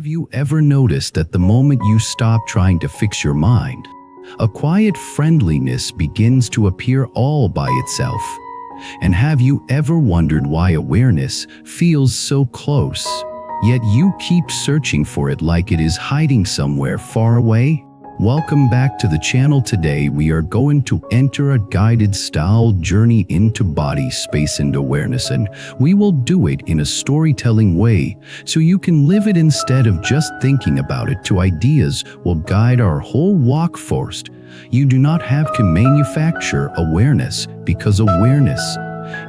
Have you ever noticed that the moment you stop trying to fix your mind, a quiet friendliness begins to appear all by itself? And have you ever wondered why awareness feels so close, yet you keep searching for it like it is hiding somewhere far away? Welcome back to the channel. Today we are going to enter a guided style journey into body, space and awareness, and we will do it in a storytelling way so you can live it instead of just thinking about it. Two ideas will guide our whole walk. First, you do not have to manufacture awareness because awareness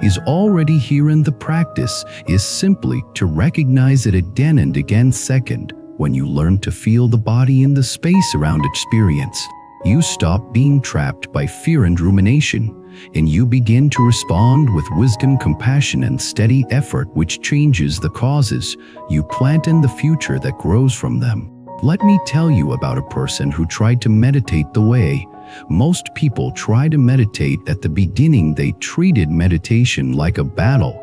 is already here, and the practice is simply to recognize it again and again. Second, when you learn to feel the body in the space around experience, you stop being trapped by fear and rumination, and you begin to respond with wisdom, compassion, and steady effort, which changes the causes you plant and the future that grows from them. Let me tell you about a person who tried to meditate the way most people try to meditate. At the beginning, they treated meditation like a battle.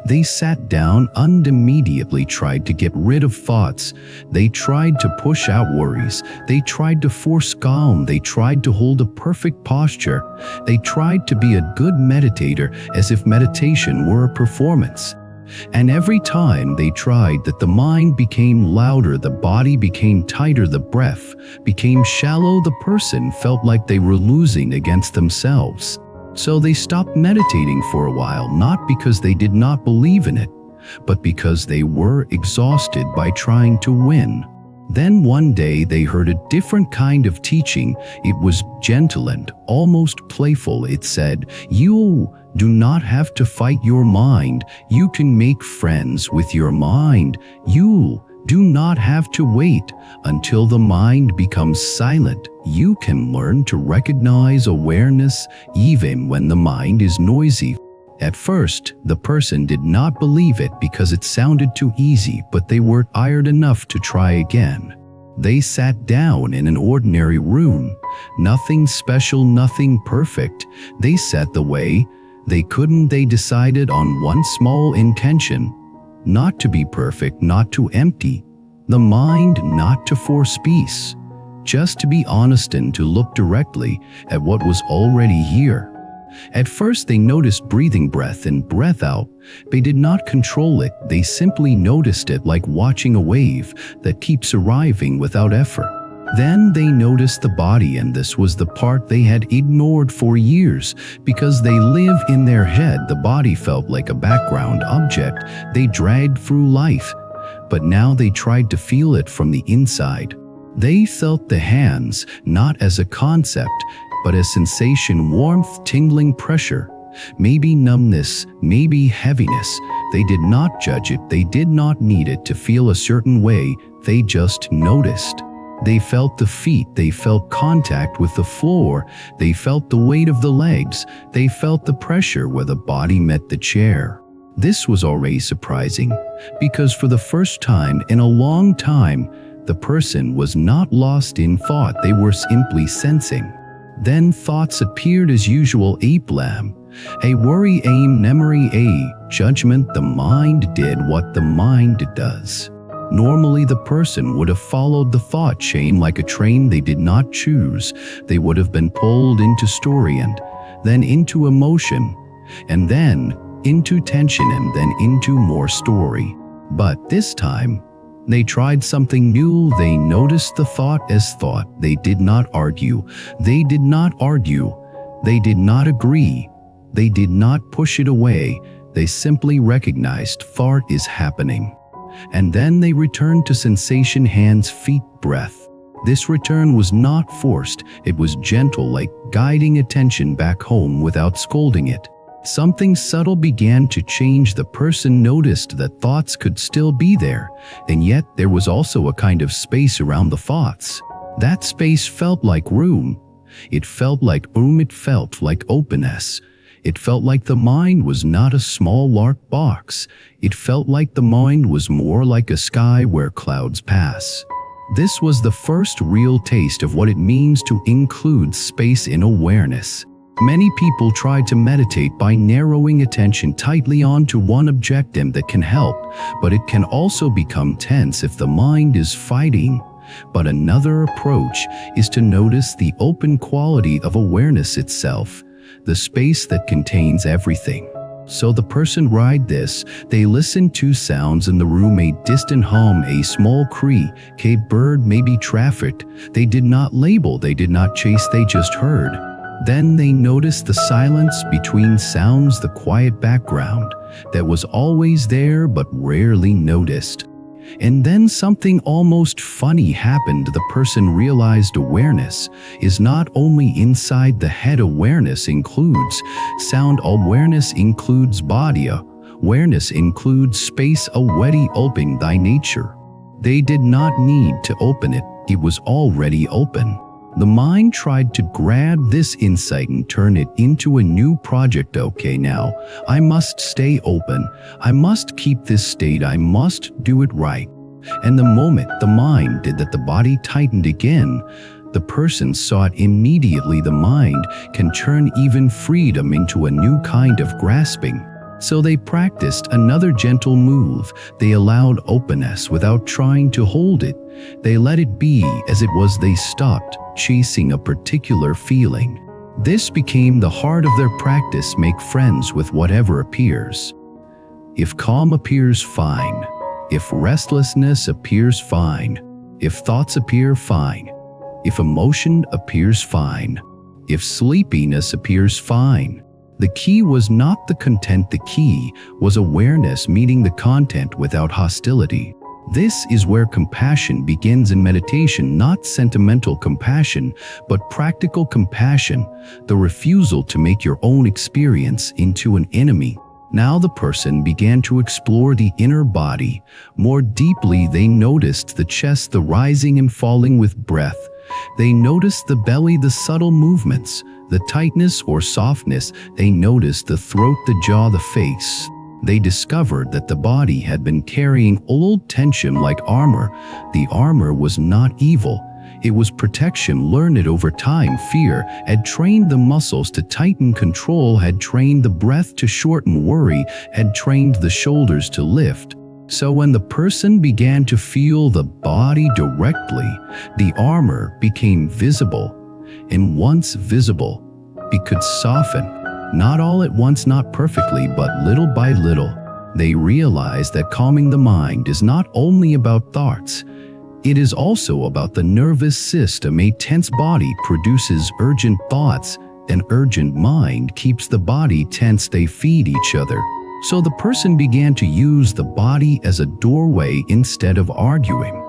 They sat down and immediately tried to get rid of thoughts. They tried to push out worries. They tried to force calm. They tried to hold a perfect posture. They tried to be a good meditator, as if meditation were a performance. And every time they tried that, the mind became louder, the body became tighter, the breath became shallow, the person felt like they were losing against themselves. So they stopped meditating for a while, not because they did not believe in it, but because they were exhausted by trying to win. Then one day they heard a different kind of teaching. It was gentle and almost playful. It said, "You do not have to fight your mind. You can make friends with your mind. You do not have to wait until the mind becomes silent. You can learn to recognize awareness even when the mind is noisy." At first, the person did not believe it because it sounded too easy, but they were tired enough to try again. They sat down in an ordinary room. Nothing special, nothing perfect. They sat the way they couldn't. They decided on one small intention: not to be perfect, not to empty the mind, not to force peace, just to be honest and to look directly at what was already here. At first they noticed breathing, breath in, breath out. They did not control it. They simply noticed it, like watching a wave that keeps arriving without effort. Then they noticed the body, and this was the part they had ignored for years. Because they live in their head, the body felt like a background object they dragged through life. But now they tried to feel it from the inside. They felt the hands, not as a concept, but as sensation, warmth, tingling, pressure, maybe numbness, maybe heaviness. They did not judge it. They did not need it to feel a certain way. They just noticed. They felt the feet. They felt contact with the floor. They felt the weight of the legs. They felt the pressure where the body met the chair. This was already surprising, because for the first time in a long time, the person was not lost in thought. They were simply sensing. Then thoughts appeared as usual: a plan, a worry, a memory, a judgment. The mind did what the mind does. Normally the person would have followed the thought chain like a train they did not choose. They would have been pulled into story, and then into emotion, and then into tension, and then into more story. But this time, they tried something new. They noticed the thought as thought. They did not argue. They did not argue. They did not agree. They did not push it away. They simply recognized thought is happening. And then they returned to sensation: hands, feet, breath. This return was not forced. It was gentle, like guiding attention back home without scolding it. Something subtle began to change. The person noticed that thoughts could still be there, and yet there was also a kind of space around the thoughts. That space felt like room. It felt like room. It felt like openness. It felt like the mind was not a small lark box. It felt like the mind was more like a sky where clouds pass. This was the first real taste of what it means to include space in awareness. Many people try to meditate by narrowing attention tightly onto one objective that can help, but it can also become tense if the mind is fighting. But another approach is to notice the open quality of awareness itself, the space that contains everything. So the person tried this. They listened to sounds in the room, a distant hum, a small creak, a bird, maybe traffic. They did not label, they did not chase, they just heard. Then they noticed the silence between sounds, the quiet background that was always there but rarely noticed. And then something almost funny happened. The person realized awareness is not only inside the head. Awareness includes sound, awareness includes body, awareness includes space, already open thy nature. They did not need to open it, it was already open. The mind tried to grab this insight and turn it into a new project. Okay, now I must stay open. I must keep this state. I must do it right. And the moment the mind did that, the body tightened again. The person saw it immediately. The mind can turn even freedom into a new kind of grasping. So they practiced another gentle move. They allowed openness without trying to hold it. They let it be as it was. They stopped chasing a particular feeling. This became the heart of their practice. Make friends with whatever appears. If calm appears, fine. If restlessness appears, fine. If thoughts appear, fine. If emotion appears, fine. If sleepiness appears, fine. The key was not the content, the key was awareness, meeting the content without hostility. This is where compassion begins in meditation, not sentimental compassion, but practical compassion, the refusal to make your own experience into an enemy. Now the person began to explore the inner body more deeply. They noticed the chest, the rising and falling with breath. They noticed the belly, the subtle movements, the tightness or softness. They noticed the throat, the jaw, the face. They discovered that the body had been carrying old tension like armor. The armor was not evil. It was protection. Learned it over time. Fear had trained the muscles to tighten. Control had trained the breath to shorten. Worry had trained the shoulders to lift. So when the person began to feel the body directly, the armor became visible. And once visible, it could soften. Not all at once, not perfectly, but little by little. They realized that calming the mind is not only about thoughts, it is also about the nervous system. A tense body produces urgent thoughts. An urgent mind keeps the body tense. They feed each other. So the person began to use the body as a doorway instead of arguing.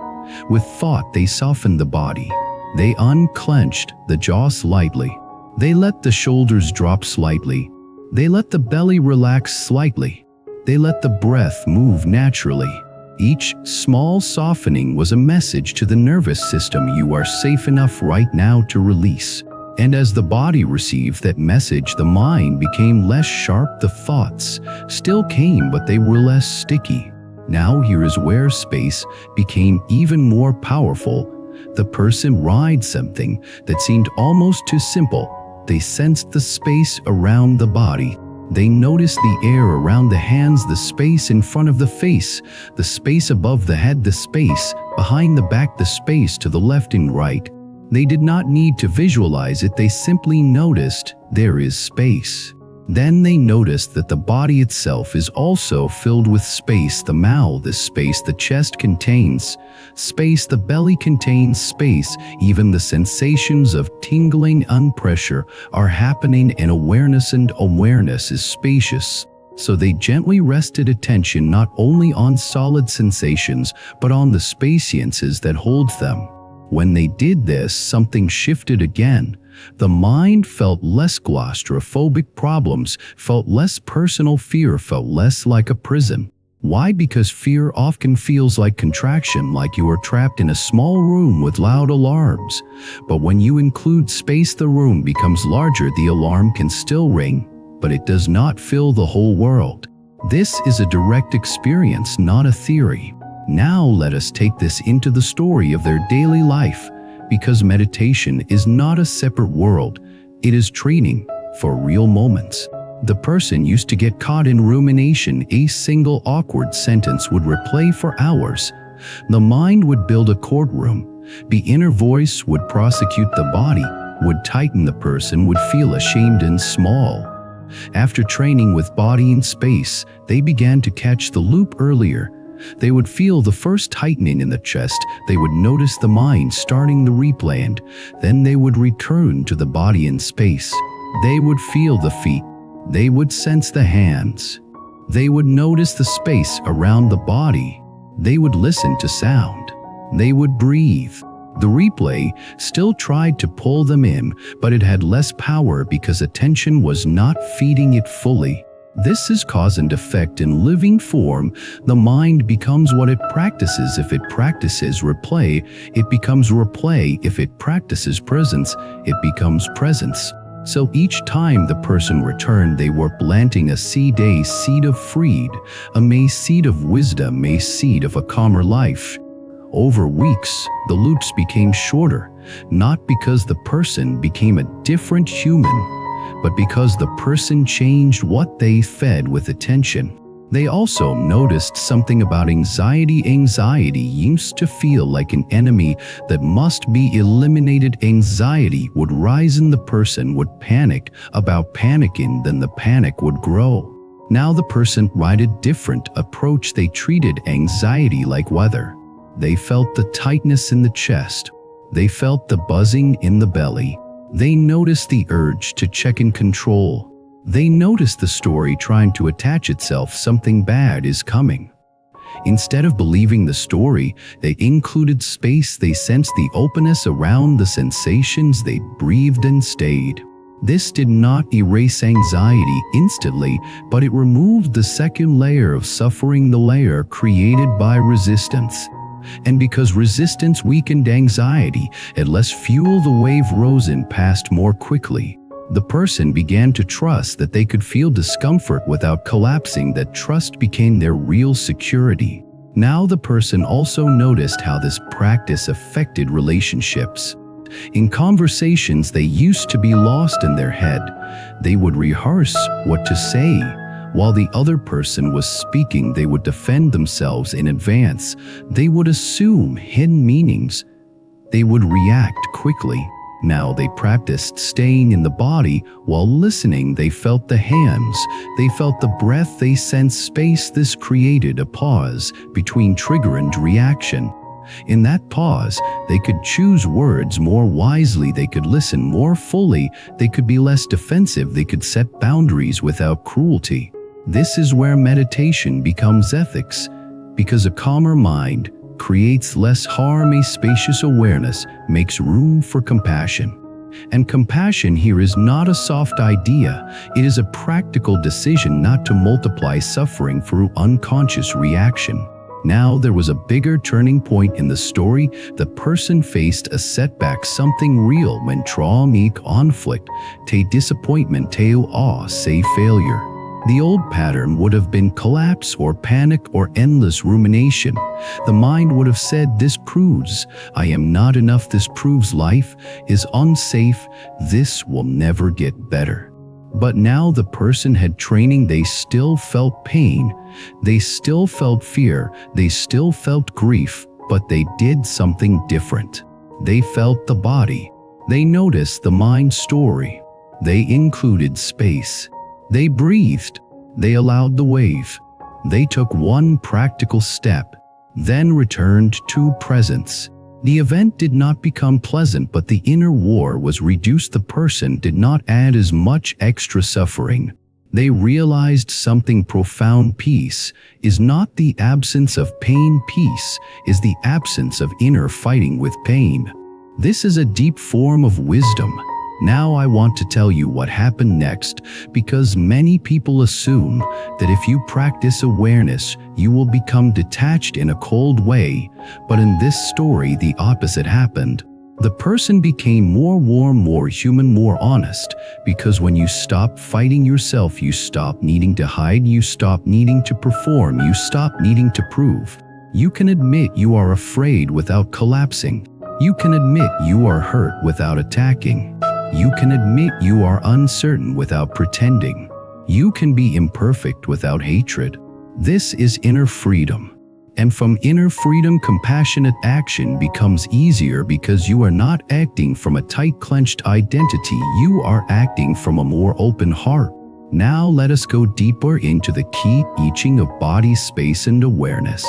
With thought, they softened the body. They unclenched the jaw slightly. They let the shoulders drop slightly. They let the belly relax slightly. They let the breath move naturally. Each small softening was a message to the nervous system: you are safe enough right now to release. And as the body received that message, the mind became less sharp. The thoughts still came, but they were less sticky. Now here is where space became even more powerful. The person rides something that seemed almost too simple. They sensed the space around the body. They noticed the air around the hands, the space in front of the face, the space above the head, the space behind the back, the space to the left and right. They did not need to visualize it, they simply noticed there is space. Then they noticed that the body itself is also filled with space. The mouth is space, the chest contains space, the belly contains space. Even the sensations of tingling and pressure are happening in awareness, and awareness is spacious. So they gently rested attention not only on solid sensations, but on the spaciences that hold them. When they did this, something shifted again. The mind felt less claustrophobic. Problems felt less personal. Fear felt less like a prison. Why? Because fear often feels like contraction, like you are trapped in a small room with loud alarms. But when you include space, the room becomes larger. The alarm can still ring, but it does not fill the whole world. This is a direct experience, not a theory. Now let us take this into the story of their daily life. Because meditation is not a separate world, it is training for real moments. The person used to get caught in rumination. A single awkward sentence would replay for hours. The mind would build a courtroom. The inner voice would prosecute the body, would tighten. The person would feel ashamed and small. After training with body and space, they began to catch the loop earlier. They would feel the first tightening in the chest. They would notice the mind starting the replay, and then they would return to the body and space. They would feel the feet. They would sense the hands. They would notice the space around the body. They would listen to sound. They would breathe. The replay still tried to pull them in, but it had less power because attention was not feeding it fully. This is cause and effect in living form. The mind becomes what it practices. If it practices replay, it becomes replay. If it practices presence, it becomes presence. So each time the person returned, they were planting a seed of freed, a seed of wisdom, a seed of a calmer life. Over weeks, the loops became shorter, not because the person became a different human, but because the person changed what they fed with attention. They also noticed something about anxiety. Anxiety used to feel like an enemy that must be eliminated. Anxiety would rise and the person would panic about panicking, then the panic would grow. Now the person tried a different approach. They treated anxiety like weather. They felt the tightness in the chest. They felt the buzzing in the belly. They noticed the urge to check and control. They noticed the story trying to attach itself. Something bad is coming. Instead of believing the story, they included space. They sensed the openness around the sensations. They breathed and stayed. This did not erase anxiety instantly, but it removed the second layer of suffering, the layer created by resistance. And because resistance weakened anxiety, it less fuel. The wave rose and passed more quickly. The person began to trust that they could feel discomfort without collapsing. That trust became their real security. Now the person also noticed how this practice affected relationships. In conversations, they used to be lost in their head. They would rehearse what to say. While the other person was speaking, they would defend themselves in advance. They would assume hidden meanings. They would react quickly. Now they practiced staying in the body while listening. They felt the hands. They felt the breath. They sensed space. This created a pause between trigger and reaction. In that pause, they could choose words more wisely. They could listen more fully. They could be less defensive. They could set boundaries without cruelty. This is where meditation becomes ethics, because a calmer mind creates less harm. A spacious awareness makes room for compassion. And compassion here is not a soft idea. It is a practical decision not to multiply suffering through unconscious reaction. Now there was a bigger turning point in the story. The person faced a setback, something real, when trauma, conflict, disappointment, say failure. The old pattern would have been collapse or panic or endless rumination. The mind would have said, this proves I am not enough. This proves life is unsafe. This will never get better. But now the person had training. They still felt pain. They still felt fear. They still felt grief, but they did something different. They felt the body. They noticed the mind story. They included space. They breathed. They allowed the wave. They took one practical step, then returned to presence. The event did not become pleasant, but the inner war was reduced. The person did not add as much extra suffering. They realized something profound. Peace is not the absence of pain. Peace is the absence of inner fighting with pain. This is a deep form of wisdom. Now I want to tell you what happened next, because many people assume that if you practice awareness, you will become detached in a cold way. But in this story, the opposite happened. The person became more warm, more human, more honest, because when you stop fighting yourself, you stop needing to hide, you stop needing to perform, you stop needing to prove. You can admit you are afraid without collapsing. You can admit you are hurt without attacking. You can admit you are uncertain without pretending. You can be imperfect without hatred. This is inner freedom. And from inner freedom, compassionate action becomes easier because you are not acting from a tight clenched identity, you are acting from a more open heart. Now let us go deeper into the key teaching of body space and awareness.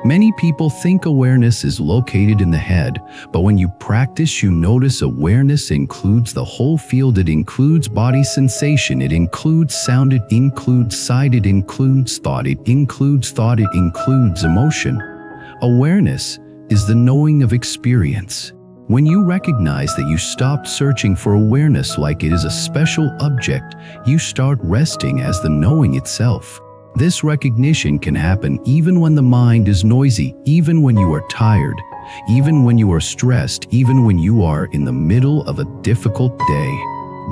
Many people think awareness is located in the head, but when you practice, you notice awareness includes the whole field. It includes body sensation, it includes sound, it includes sight, it includes thought, it includes emotion. Awareness is the knowing of experience. When you recognize that you stopped searching for awareness like it is a special object, you start resting as the knowing itself. This recognition can happen even when the mind is noisy, even when you are tired, even when you are stressed, even when you are in the middle of a difficult day.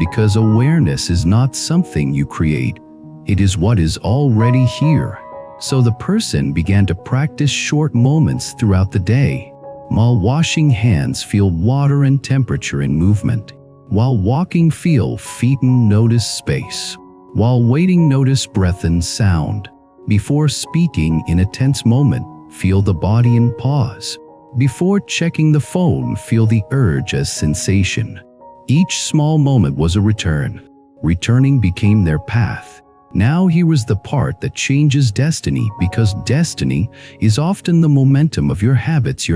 Because awareness is not something you create, it is what is already here. So the person began to practice short moments throughout the day. While washing hands, feel water and temperature and movement. While walking, feel feet and notice space. While waiting, notice breath and sound. Before speaking in a tense moment, feel the body and pause. Before checking the phone, feel the urge as sensation. Each small moment was a return. Returning became their path. Now here was the part that changes destiny, because destiny is often the momentum of your habits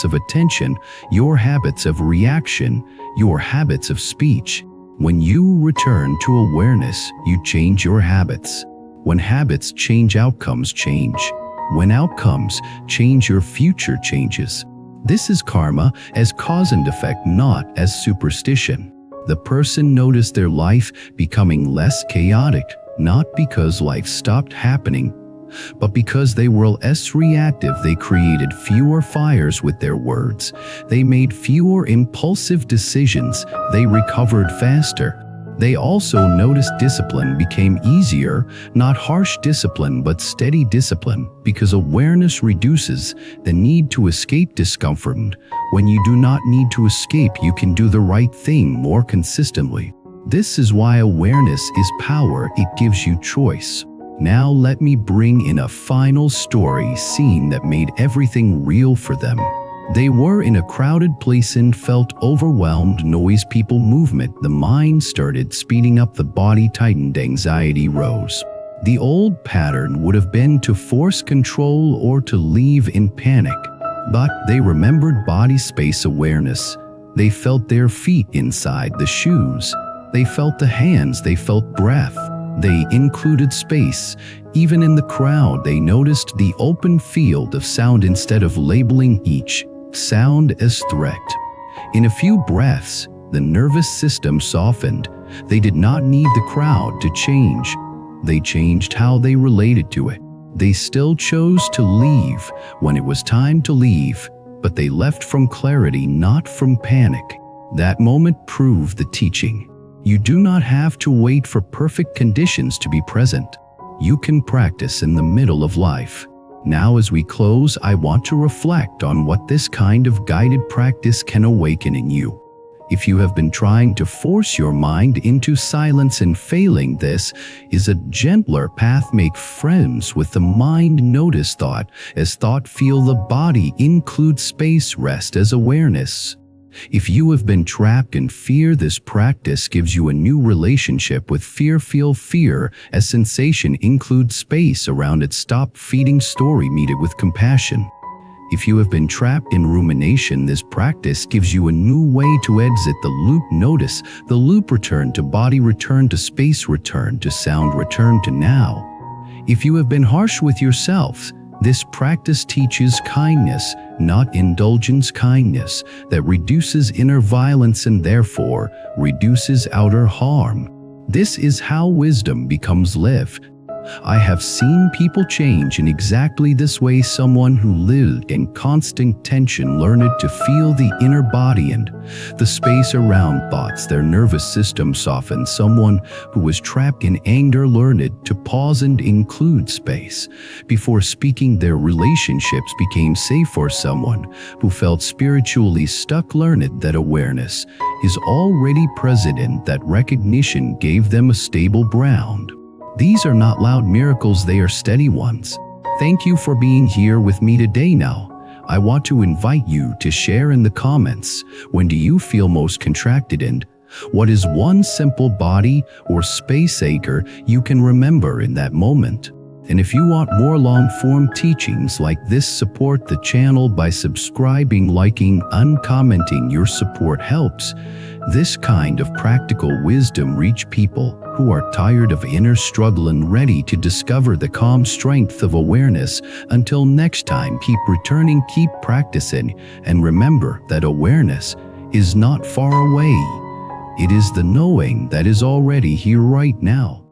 of attention, your habits of reaction, your habits of speech. When you return to awareness, you change your habits. When habits change, outcomes change. When outcomes change, your future changes. This is karma as cause and effect, not as superstition. The person noticed their life becoming less chaotic, not because life stopped happening, but because they were less reactive. They created fewer fires with their words. They made fewer impulsive decisions. They recovered faster. They also noticed discipline became easier, not harsh discipline, but steady discipline, because awareness reduces the need to escape discomfort. When you do not need to escape, you can do the right thing more consistently. This is why awareness is power. It gives you choice. Now let me bring in a final story scene that made everything real for them. They were in a crowded place and felt overwhelmed. Noise, people, movement. The mind started speeding up, the body tightened, anxiety rose. The old pattern would have been to force control or to leave in panic. But they remembered body space awareness. They felt their feet inside the shoes. They felt the hands, they felt breath. They included space. Even in the crowd, they noticed the open field of sound instead of labeling each sound as threat. In a few breaths, the nervous system softened. They did not need the crowd to change. They changed how they related to it. They still chose to leave when it was time to leave, but they left from clarity, not from panic. That moment proved the teaching. You do not have to wait for perfect conditions to be present. You can practice in the middle of life. Now, as we close, I want to reflect on what this kind of guided practice can awaken in you. If you have been trying to force your mind into silence and failing, this is a gentler path. Make friends with the mind. Notice thought as thought. Feel the body. Include space. Rest as awareness. If you have been trapped in fear, this practice gives you a new relationship with fear. Feel fear as sensation. Include space around it. Stop feeding story. Meet it with compassion. If you have been trapped in rumination, this practice gives you a new way to exit the loop. Notice the loop. Return to body, return to space, return to sound, return to now. If you have been harsh with yourself, this practice teaches kindness, not indulgence. Kindness that reduces inner violence and therefore reduces outer harm. This is how wisdom becomes lived. I have seen people change in exactly this way. Someone who lived in constant tension learned to feel the inner body and the space around thoughts. Their nervous system softened. Someone who was trapped in anger learned to pause and include space before speaking. Their relationships became safe. For someone who felt spiritually stuck learned that awareness is already present and that recognition gave them a stable ground. These are not loud miracles, they are steady ones. Thank you for being here with me today. Now, I want to invite you to share in the comments, when do you feel most contracted, and what is one simple body or space anchor you can remember in that moment? And if you want more long-form teachings like this, support the channel by subscribing, liking, and commenting. Your support helps this kind of practical wisdom reach people who are tired of inner struggle and ready to discover the calm strength of awareness. Until next time, keep returning, keep practicing, and remember that awareness is not far away. It is the knowing that is already here right now.